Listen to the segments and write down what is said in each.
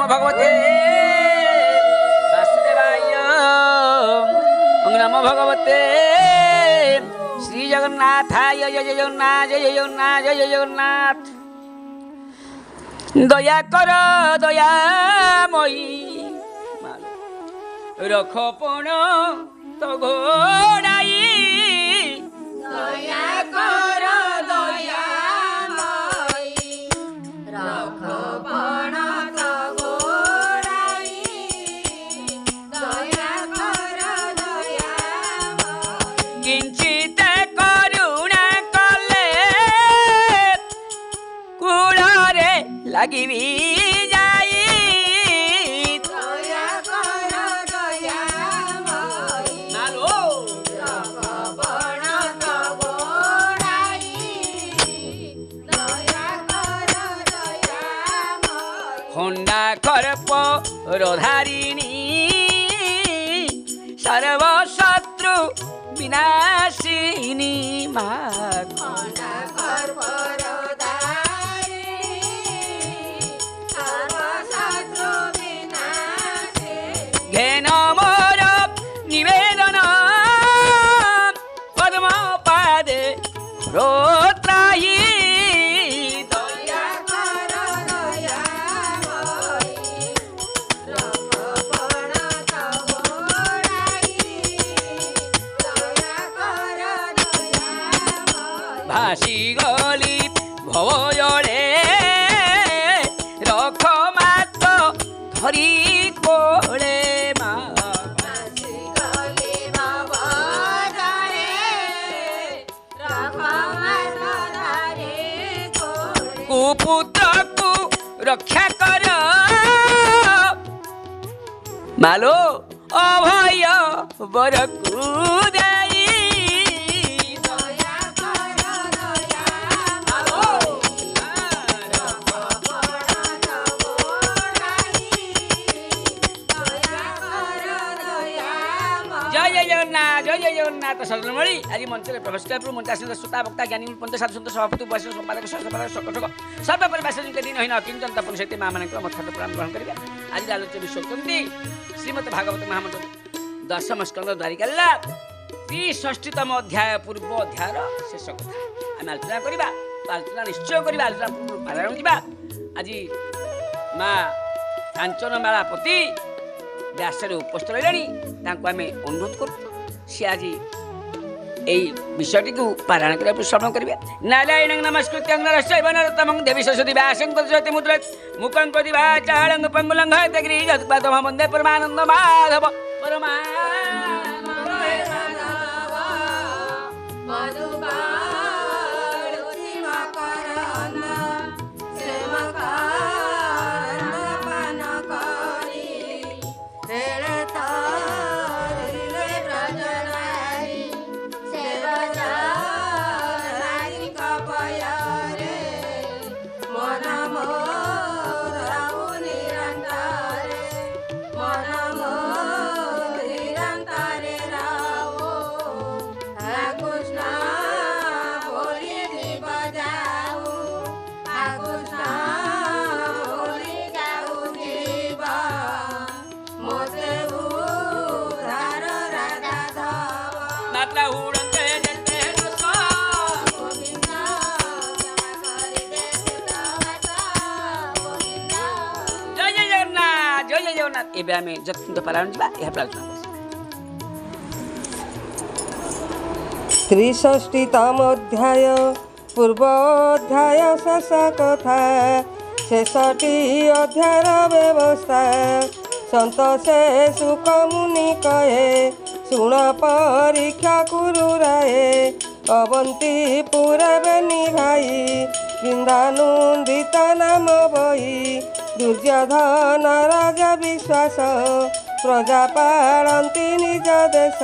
भगवते वासुदेवाय ओम नमो भगवते श्री जगन्नाथाय जय जगन्नाथ जय जगन्नाथ जय जगन्नाथ। दया कर दयामयी रख पण तो घोड़ाई दया कर दयामयी रख पण तो घोड़ाई दया कर दयामयी किंचित करुणा कले कूଳରେ ଲାଗିବି ଯାଇ दया कर दयामयी नालो रख पण तो घोड़ाई दया कर दयामयी खंडा करप रोधारिणी सर्वशत्रु विनाशिनी मा खंडा कर परदारी सर्वशत्रु विनाशी घेन मोर निवेदन पद्म पादे रोत्राही दया कर दयामयी रख पण तो घोड़ाई दया कर दयामयी भासी गली भव जड़े रख मात धरी कोले मा आसी गली भवजरे रख मात धरी कोले कुपुत्र को रक्षा कर मालो अभय बर को देई दया कर दयामयी रख पण तो घोड़ाई दया कर दयामयी जय जय जगन्नाथ जय जय जगन्नाथ सजनमणि आज मंच में प्रवेश कर मंचासीन श्रोता वक्ता ज्ञानी पंत साधु संत सभापति उपस्थित संपादक संपादक सकटक सर्वपरिवार दिन हिन अकिंचन तपन सहित माँ मान मत प्रणाम ग्रहण करेंगे। आज आलोच्य विषय होती श्रीमद भागवत महामंत्र दशम स्कंद द्वारिका 63तम अध्याय पूर्व अध्यायर शेष कथा आम आलोचना करवा आलोचना निश्चय करवा आलोचना पारायण जा आज माँ कांचनमाला पति व्यासरे उपस्थित रही आम अनुरोध करूँ सी आज यही विषयटी को पारायण करने श्रवण करेंगे। नारायण नमस्कृत्य नरश्चैव नरोत्तमं देवी सरस्वती व्यासं ततो मुद्रा मुखं करोति वाचालं पंगुलं गिरिजात्पादं वन्दे परमानंद माधव ଏବେ ଆମେ ଯତ୍ନ ପାରାୟଣ ଯିବା ଏହା ପ୍ରାର୍ଥନା କରୁ। 63तम अध्याय पूर्व अध्याय शेष कथा 66टी अध्यायर व्यवस्था संत से सुख मुनि कहे सुण परीक्षा कुरु राये अवंती पुरबेनी भाई बिंदानुदित नाम बही दुर्योधन राजा विश्वास प्रजा पालती निज देश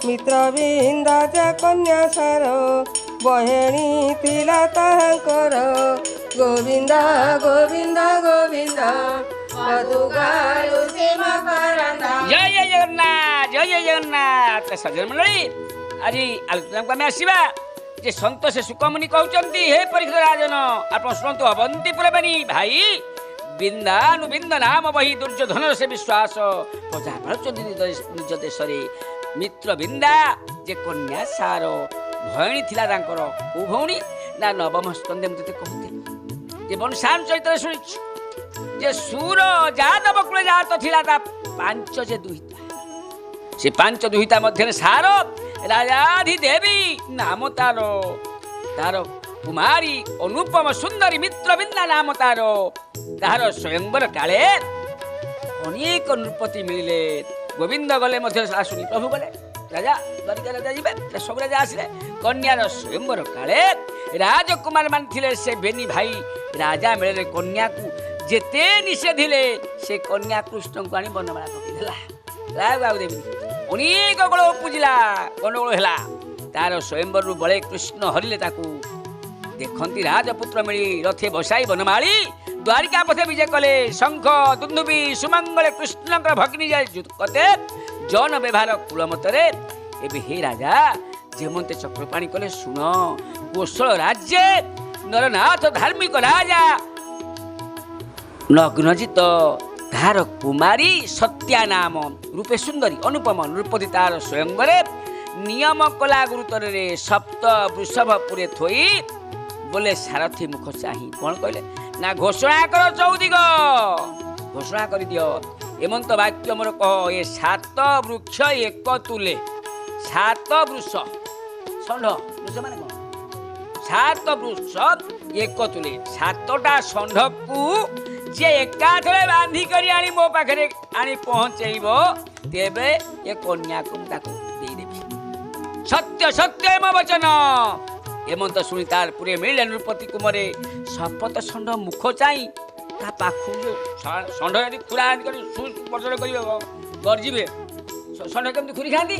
मित्र बिंदा कन्या सार बहेणी थिला ताहांकर गोविंद गोविंद गोविंद मधुगालुसी मकरंद। जय जय जगन्नाथ जय जय जगन्नाथ सज्जन मंडली आज आलोचना को आम आसवा जे सन्तोष सुकमुनि कहते हे परीक्षित राजन आप शुणु अवंतीपुर बनी भाई ବିନ୍ଦାନୁବିନ୍ଦ ନାମ ବହି ଦୁର୍ଯ୍ୟୋଧନର ସେ ବିଶ୍ୱାସ ପ୍ରଜା ପାଳୁଛନ୍ତି ନିଜ ଦେଶରେ। ମିତ୍ର ବିନ୍ଦା ଯେ କନ୍ୟା ସାର ଭଉଣୀ ଥିଲା ତାଙ୍କର। କୋଉ ଭଉଣୀ ନା ନବମ ସ୍କନ୍ଧେ ମୁଁ ତତେ କହୁଥିଲି ଯେ ବଂଶାନ ଚରିତ୍ରରେ ଶୁଣିଛୁ ଯେ ସୁର ଯାଦବ କୁଳେ ଜାତ ଥିଲା ତା ପାଞ୍ଚ ଯେ ଦୁହିତା। ସେ ପାଞ୍ଚ ଦୁହିତା ମଧ୍ୟରେ ସାର ରାଜାଧି ଦେବୀ ନାମ ତାର। ତାର କୁମାରୀ ଅନୁପମ ସୁନ୍ଦରୀ ମିତ୍ରବିନ୍ଦା ନାମ ତାର। ତାହାର ସ୍ୱୟଂବର କାଳେ ଅନେକ ନୃପତି ମିଳିଲେ। ଗୋବିନ୍ଦ ଗଲେ ମଧ୍ୟ ଆସୁନି ପ୍ରଭୁ ଗଲେ ରାଜା ଦ୍ୱାରିକା ରାଜା ଯିବେ ସବୁ ରାଜା ଆସିଲେ। କନ୍ୟାର ସ୍ୱୟଂବର କାଳେ ରାଜକୁମାର ମାନେ ଥିଲେ ସେ ବେନି ଭାଇ ରାଜା ମିଳିଲେ। କନ୍ୟାକୁ ଯେତେ ନିଷେଧିଲେ ସେ କନ୍ୟା କୃଷ୍ଣଙ୍କୁ ଆଣି ବନମାଳା ପକେଇଦେଲା। ଆଉ ଦେବିନି ଅନେକ ଗୋଳ ଉପୁଜିଲା ଗଣ୍ଡଗୋଳ ହେଲା। ତାର ସ୍ୱୟଂବରରୁ ବଳେ କୃଷ୍ଣ ହରିଲେ ତାକୁ। ଦେଖନ୍ତି ରାଜପୁତ୍ର ମିଳି ରଥେ ବସାଇ ବନମାଳୀ ଦ୍ୱାରିକା ପଥେ ବିଜେ କଲେ। ଶଙ୍ଖ ଦୁନ୍ଦୁବି ସୁମଙ୍ଗଳେ କୃଷ୍ଣଙ୍କର ଭଗ୍ନି କତେ ଜନ ବ୍ୟବହାର କୁଳମତରେ। ଏବେ ହେ ରାଜା ଯେମନ୍ତେ ଚକ୍ରପାଣି କଲେ ଶୁଣ କୋଶଳ ରାଜ୍ୟ ନରନାଥ ଧାର୍ମିକ ରାଜା ନଗ୍ନଜିତ ତାହାର କୁମାରୀ ସତ୍ୟା ନାମ ରୂପେ ସୁନ୍ଦରୀ ଅନୁପମ ନୃପତି ତାର ସ୍ୱୟଂବରେ ନିୟମ କଲା ଗୁରୁତରରେ ସପ୍ତ ବୃଷଭପୁରେ ଥୋଇ ବୋଲେ ସାରଥୀ ମୁଖ ଚାହିଁ କ'ଣ କହିଲେ ନା ଘୋଷଣା କର ଚୌଦିଗ ଘୋଷଣା କରିଦିଅ ଏମନ୍ତ ବାକ୍ୟ ମୋର କହ ଏ ସାତ ବୃକ୍ଷ ଏକ ତୁଲେ ସାତ ବୃଷ ଷଣ୍ଢ ବୃଷ ମାନେ କ'ଣ ସାତ ବୃଷ ଏକ ତୁଲେ ସାତଟା ଷଣ୍ଢକୁ ଯେ ଏକାଥରେ ବାନ୍ଧି କରି ଆଣି ମୋ ପାଖରେ ଆଣି ପହଞ୍ଚେଇବ ତେବେ ଏ କନ୍ୟାକୁ ମୁଁ ତାକୁ ଦେଇଦେବି ସତ୍ୟ ସତ୍ୟ ମୋ ବଚନ ଏମନ୍ତ ଶୁଣି ତାର ପୁରେ ମିଳିଲେ ନୃପତି କୁମରେ ଶପଥ ଷଣ୍ଢ ମୁଖ ଚାହିଁ ତା ପାଖକୁ ଷଣ୍ଢ ଯଦି ଖୁରା କରି ସୁପର୍ଶନ କରିବେ ଗର୍ଜିବେ ଷଣ୍ଢ କେମିତି ଖୁରି ଖାଆନ୍ତି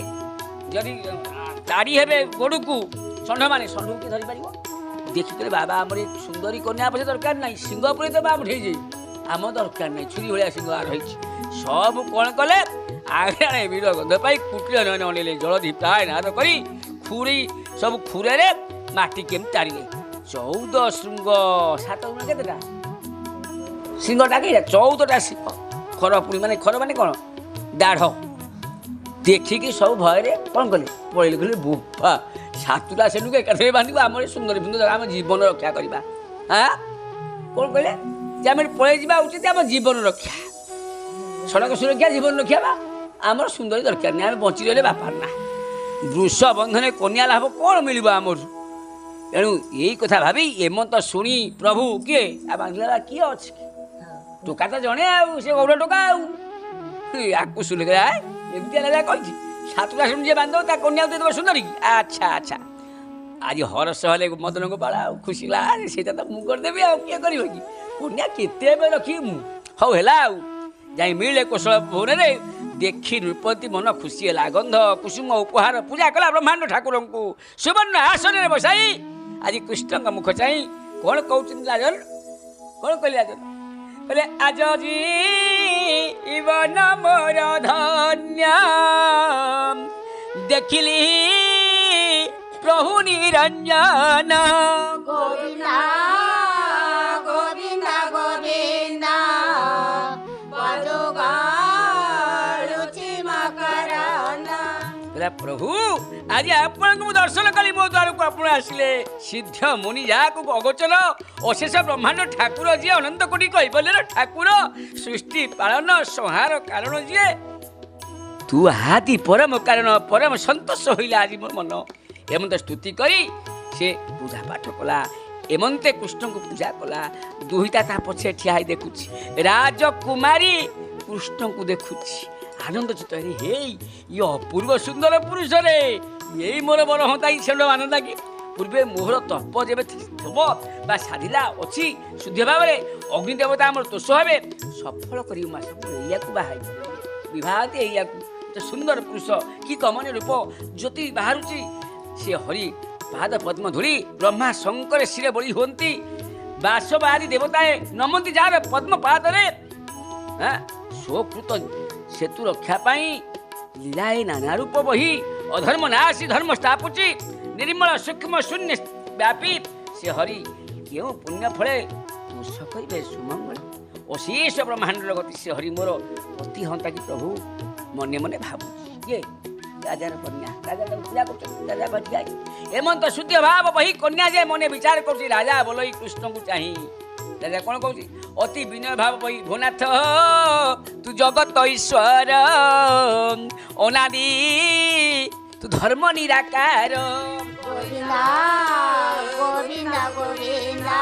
ଯଦି ତାଡ଼ି ହେବେ ଗୋଡ଼କୁ ଷଣ୍ଢମାନେ ଷଣ୍ଢକୁ କିଏ ଧରିପାରିବ ଦେଖିଥିଲେ ବାବା ଆମର ଏ ସୁନ୍ଦରୀ କନ୍ୟା ପଛେ ଦରକାର ନାହିଁ ସିଂହ ପୁରେ ତ ବାବୁ ଉଠେଇଯାଇ ଆମ ଦରକାର ନାହିଁ ଛୁରୀ ଭଳିଆ ସିଂହ ରହିଛି ସବୁ କ'ଣ କଲେ ଆଗେ ବିର ଗନ୍ଧ ପାଇ କୁଟିରେ ଅନେଇଲେ ଜଳଧି ପ୍ରାୟ ନାଦ କରି ଖୁରୀ ସବୁ ଖୁରରେ ମାଟି କେମିତି ତାଡ଼ିଲେ 14 ଶୃଙ୍ଗ 7 ଗୁଣ କେତେଟା ସିଂହଟା କେଇଟା 14ଟା ସିଂହ ଖର ପୁଣି ମାନେ ଖର ମାନେ କ'ଣ ଦାଢ଼ ଦେଖିକି ସବୁ ଭୟରେ କ'ଣ କଲେ ପଳେଇଲେ କହିଲେ ବୋପା 7ଟା ସେନୁକୁ ଏକାଥରେ ବାନ୍ଧିବ ଆମର ସୁନ୍ଦର ସୁନ୍ଦର ଆମ ଜୀବନ ରକ୍ଷା କରିବା ହଁ କ'ଣ କହିଲେ ଯେ ଆମେ ପଳେଇ ଯିବା ଉଚିତ ଆମ ଜୀବନ ରକ୍ଷା ସଡ଼କ ସୁରକ୍ଷା ଜୀବନ ରକ୍ଷା ବା ଆମର ସୁନ୍ଦରୀ ଦରକାର ନାହିଁ ଆମେ ବଞ୍ଚି ରହିଲେ ବାପାର ନା ବୃଷ ବନ୍ଧନରେ କନ୍ୟା ଲାଭ କ'ଣ ମିଳିବ ଆମର ତେଣୁ ଏଇ କଥା ଭାବି ଏମନ୍ତ ଶୁଣି ପ୍ରଭୁ କିଏ ଆଉ ବାନ୍ଧିଲା କିଏ ଅଛି ଟୋକା ତ ଜଣେ ଆଉ ସେ ଗୌଡ଼ ଟୋକା ଆଉ ଆକୁ ଶୁଣିଲେ ଏମିତି ହେଲା କହିଛି 7ଟା ଶୁଣି ଯିଏ ବାନ୍ଧିବ ତା କନ୍ୟାକୁ ଦେଇଦେବ ସୁନ୍ଦରୀ କି ଆଚ୍ଛା ଆଚ୍ଛା ଆଜି ହରସ ହେଲେ ମଦନ ଗୋପାଳ ଆଉ ଖୁସି ହେଲା ସେଇଟା ତ ମୁଁ କରିଦେବି ଆଉ କିଏ କରିବ କି କନ୍ୟା କେତେ ଏବେ ରଖିବି ମୁଁ ହଉ ହେଲା ଆଉ ଯାଇ ମିଳିଲେ କୋଶଳ ଭୁବନରେ ଦେଖି ନୃପତି ମନ ଖୁସି ହେଲା ଗନ୍ଧ କୁସୁମ ଉପହାର ପୂଜା କଲା ବ୍ରହ୍ମାଣ୍ଡ ଠାକୁରଙ୍କୁ ସୁବର୍ଣ୍ଣ ଆସନରେ ବସାଇ ଆଜି କୃଷ୍ଣଙ୍କ ମୁଖ ଚାହିଁ କ'ଣ କହୁଛନ୍ତି ରାଜନ କ'ଣ କହିଲେ ରାଜନ କହିଲେ ଆଜ ଜୀବନ ମୋର ଧନ୍ୟ ଦେଖିଲି ପ୍ରଭୁ ନିରଞ୍ଜନ ଗୋବିନ୍ଦ ଗୋବିନ୍ଦ ଗୋବିନ୍ଦ ପ୍ରଭୁ ଆଜି ଆପଣଙ୍କୁ ମୁଁ ଦର୍ଶନ କଲି ମୋ ଦ୍ୱାରକୁ ଆପଣ ଆସିଲେ ସିଦ୍ଧ ମୁନି ଯାହାକୁ ଅଗୋଚର ଅଶେଷ ବ୍ରହ୍ମାଣ୍ଡ ଠାକୁର ଯିଏ ଅନନ୍ତ କୋଟି କୈବଲ୍ୟର ଠାକୁର ସୃଷ୍ଟି ପାଳନ ସଂହାର କାରଣ ଯିଏ ତୁ ଆଦି ପରମ କାରଣ ପରମ ସନ୍ତୋଷ ହୋଇଲା ଆଜି ମୋ ମନ ଏମନ୍ତ ସ୍ତୁତି କରି ସେ ପୂଜା ପାଠ କଲା ଏମନ୍ତେ କୃଷ୍ଣଙ୍କୁ ପୂଜା କଲା ଦୁହିତା ତା ପଛେ ଠିଆ ହେଇ ଦେଖୁଛି ରାଜକୁମାରୀ କୃଷ୍ଣଙ୍କୁ ଦେଖୁଛି ଆନନ୍ଦ ଚିତ୍ତ ହେଇ ଇଏ ଅପୂର୍ବ ସୁନ୍ଦର ପୁରୁଷରେ ଏଇ ମୋର ବର ହନ୍ତା ଷେଣ୍ଢ ମାନନ୍ତା କି ପୂର୍ବେ ମୋହର ତପ ଯେବେ ଥିବ ବା ସାଧିଲା ଅଛି ଶୁଦ୍ଧ ଭାବରେ ଅଗ୍ନି ଦେବତା ଆମର ତୋଷ ହେବେ ସଫଳ କରିବୁ ମାସ ଏଇଆକୁ ବାହାଇ ବିବାହ ଏଇଆକୁ ସୁନ୍ଦର ପୁରୁଷ କି କମନୀୟ ରୂପ ଜ୍ୟୋତି ବାହାରୁଛି ସେ ହରି ପାଦ ପଦ୍ମ ଧୂଳି ବ୍ରହ୍ମା ଶଙ୍କର ଶିରେ ବଳି ହୁଅନ୍ତି ବାସବାହାରୀ ଦେବତାଏ ନମନ୍ତି ଯାହାର ପଦ୍ମ ପାଦରେ ସ୍ୱକୃତ ସେତୁ ରକ୍ଷା ପାଇଁ ଲୀଳାଏ ନାନା ରୂପ ବହି ଅଧର୍ମ ନାଶୀ ଧର୍ମ ସ୍ଥାପୁଛି ନିର୍ମଳ ସୂକ୍ଷ୍ମ ଶୂନ୍ୟ ବ୍ୟାପୀ ସେ ହରି କେଉଁ ପୁଣ୍ୟ ଫଳେ ତୋଷ କରିବେ ସୁମଙ୍ଗଳ ଅଶେଷ ବ୍ରହ୍ମାଣ୍ଡର ଗତି ସେ ହରି ମୋର ଅତି ହନ୍ତା କି ପ୍ରଭୁ ମନେ ମନେ ଭାବୁ କିଏ ରାଜାର କନ୍ୟା ରାଜା ତାକୁ ପୂଜା କରୁଛନ୍ତି ରାଜା ବଠିଆ ଏମନ୍ତ ଶୁଦ୍ଧ ଭାବ ବହି କନ୍ୟା ଯେ ମନେ ବିଚାର କରୁଛି ରାଜା ବୋଲଇ କୃଷ୍ଣଙ୍କୁ ଚାହିଁ ରାଜା କ'ଣ କହୁଛି ଅତି ବିନୟ ଭାବ ବହି ଭୋନାଥ ତୁ ଜଗତ ଈଶ୍ୱର ଅନାଦି ତୁ ଧର୍ମ ନିରାକାର ଗୋବିନ୍ଦା ଗୋବିନ୍ଦା ଗୋବିନ୍ଦା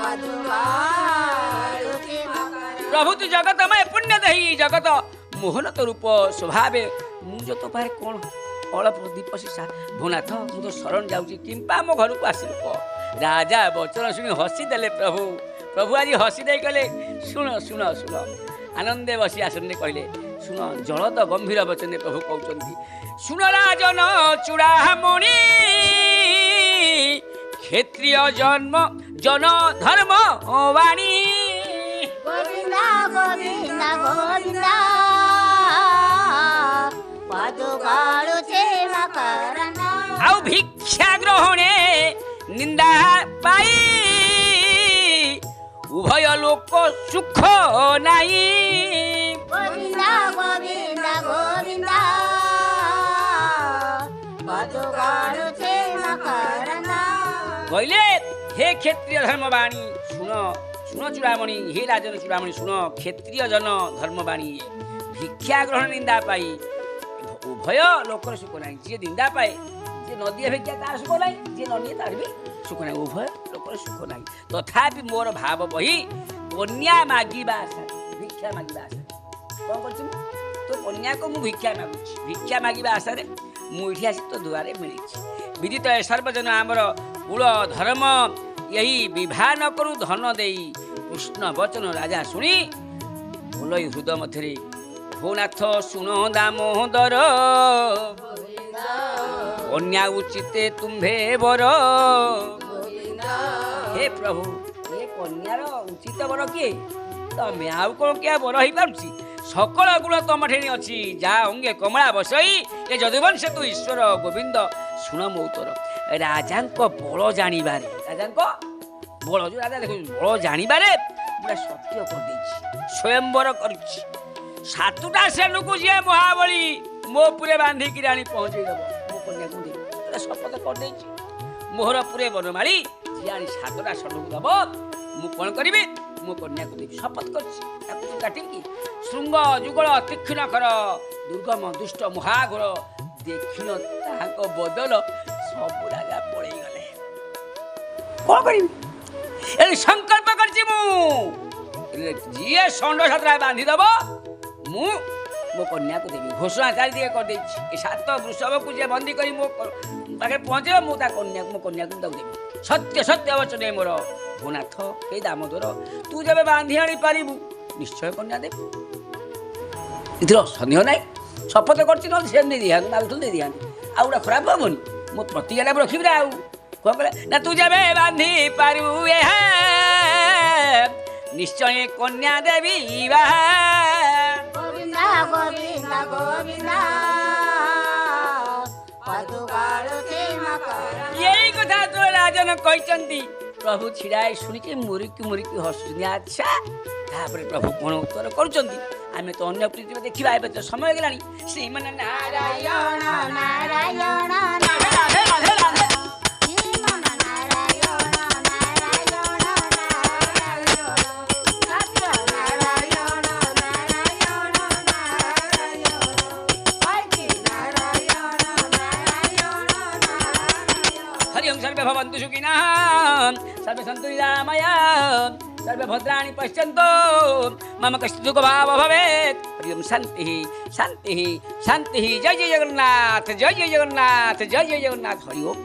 ମଧୁବାଳୁତି ମକର ପ୍ରଭୁ ତୁ ଜଗତମୟ ପୁଣ୍ୟ ଦେହି ଜଗତ ମୋହନ ତ ରୂପ ସ୍ୱଭାବେ ମୁଁ ଯ ତୋ ପାଖରେ କ'ଣ ଅଳପ ଦୀପ ଶିଷା ଭୋନାଥ ମୁଁ ତ ଶରଣ ଯାଉଛି କିମ୍ପା ମୋ ଘରକୁ ଆସିଲୁ କହ ରାଜା ବଚନ ଶୁଣି ହସି ଦେଲେ ପ୍ରଭୁ ପ୍ରଭୁ ଆଜି ହସି ଦେଇ କହିଲେ ଶୁଣ ଶୁଣ ଶୁଣ ଆନନ୍ଦେ ବସି ଆସନରେ କହିଲେ ଶୁଣ ଜଳଦ ଗମ୍ଭୀର ବଚନରେ ପ୍ରଭୁ କହୁଛନ୍ତି ଶୁଣ ରାଜନ ଚୂଡ଼ାମଣି କ୍ଷତ୍ରିୟ ଜନ୍ମ জন ଧର୍ମ ବାଣୀ ଗୋବିନ୍ଦା ଗୋବିନ୍ଦା ଗୋବିନ୍ଦା ମଧୁବାଳୁତି ମକରନ୍ଦା ଆଉ ଭିକ୍ଷା ଗ୍ରହଣେ ନିନ୍ଦା ପାଇ ଉଭୟ ଲୋକ ସୁଖ ନାହିଁ ଗୋବିନ୍ଦା ଗୋବିନ୍ଦା ଗୋବିନ୍ଦା ମଧୁବାଳୁତି ମକରନ୍ଦା କହିଲେ हे क्षत्रिय धर्मवाणी सुन सुन चूड़ामणि हे राजन चूड़ामणि सुन क्षत्रिय जन धर्मवाणी भिक्षा ग्रहण निंदा पाई उभय लोकर सुख ना जी निंदा पाए जी नदी भिक्षा तार सुख ना जी नदी तार भी सुख ना उभय लोकर सुख ना तथापि मोर भाव बही कन्या मागिबा आशा भिक्षा मागिबा आशा कौन कर तो कन्या को मु भिक्षा मागुची भिक्षा मागिबा आशा रे मु इठी आसी तो दुआरे मिली विदित सर्वजन आमर कुल धर्म यही विवाह न करू धन देई कृष्ण वचन राजा शुणी बोलई हृदय मध्य भोनाथ सुन दामोदर कन्या उचिते तुम्भे बर हे प्रभु ये कन्यार उचित बर किए तमें आउ कौन क्या बर हो पार्टी सकल गुण तुम ठे अच्छी जा अंगे कमला बसई ये जदुवंश तू ईश्वर गोविंद शुण मौतर राजा बल जानिबारे राजा बल जो राजा देख बल जानिबारे पूरा सत्य कर स्वयंवर कर सातुटा सेनुकु जी महाबली मो पुरे बांधिकी आनी पहुँचे देव मो कन्या को शपथ कर मोहर पुरे बनमाली जी आनी सातटा सेनुकु दब मु कौन करी मो कन्या को देवी शपथ कर काटिकी श्रृंग जुगल तीक्षण कर दुर्गम दुष्ट महाघोर देखिन ताहाको बदल सब राजा पड़े गले कौन करी संकल्प करची मु जीए षंड छात्रा बांधी दब मु मो कन्या को देवी घोषणा चारि दिए कर देछि ए सात वृषभ को जे बंदी करी मो पाखे पहुंचे मो ता कन्या मो कन्या को देवी सत्य सत्य वचन मोर भोनाथ हे दामोदर तू जब बांधी आनी पारिबु निश्चय कन्या देवी इधर सन्देह नाई शपथ करछि न से नहीं दिया मागुथुल दे दिया आ उडा खराब होबनी मो प्रतिज्ञा रखिबि रे आउ कौन कहले ना तू जब बांधी पारिबु ए निश्चय कन्या देवी गोविंदा गोविंदा गोविंदा मधुबाळुति मकरन्दा यही कथा तो राजन कहते प्रभु छिड़ाई शुणिकी मुरिकी मुरिकी हसुनी अच्छा तापर प्रभु कौन उत्तर करुँच आम तो अन्य प्रीति देखा ए तो समय गला श्रीमान नारायण नारायण राधे राधे राधे राधे श्रीमन नारायण नारायण नारायण सत्य नारायण नारायण नारायण हरि नारायण नारायण नारायण हरि ओम सर्वे भवन्तु सुखिनः सर्वे सन्तु निरामया सर्वे भद्राणि पश्यन्तु मम कश्चित् दुःखभाव भवेत् हरि ओम शान्तिः शान्तिः शान्तिः जय जय जगन्नाथ जय जय जगन्नाथ जय जय जगन्नाथ हरि ओम।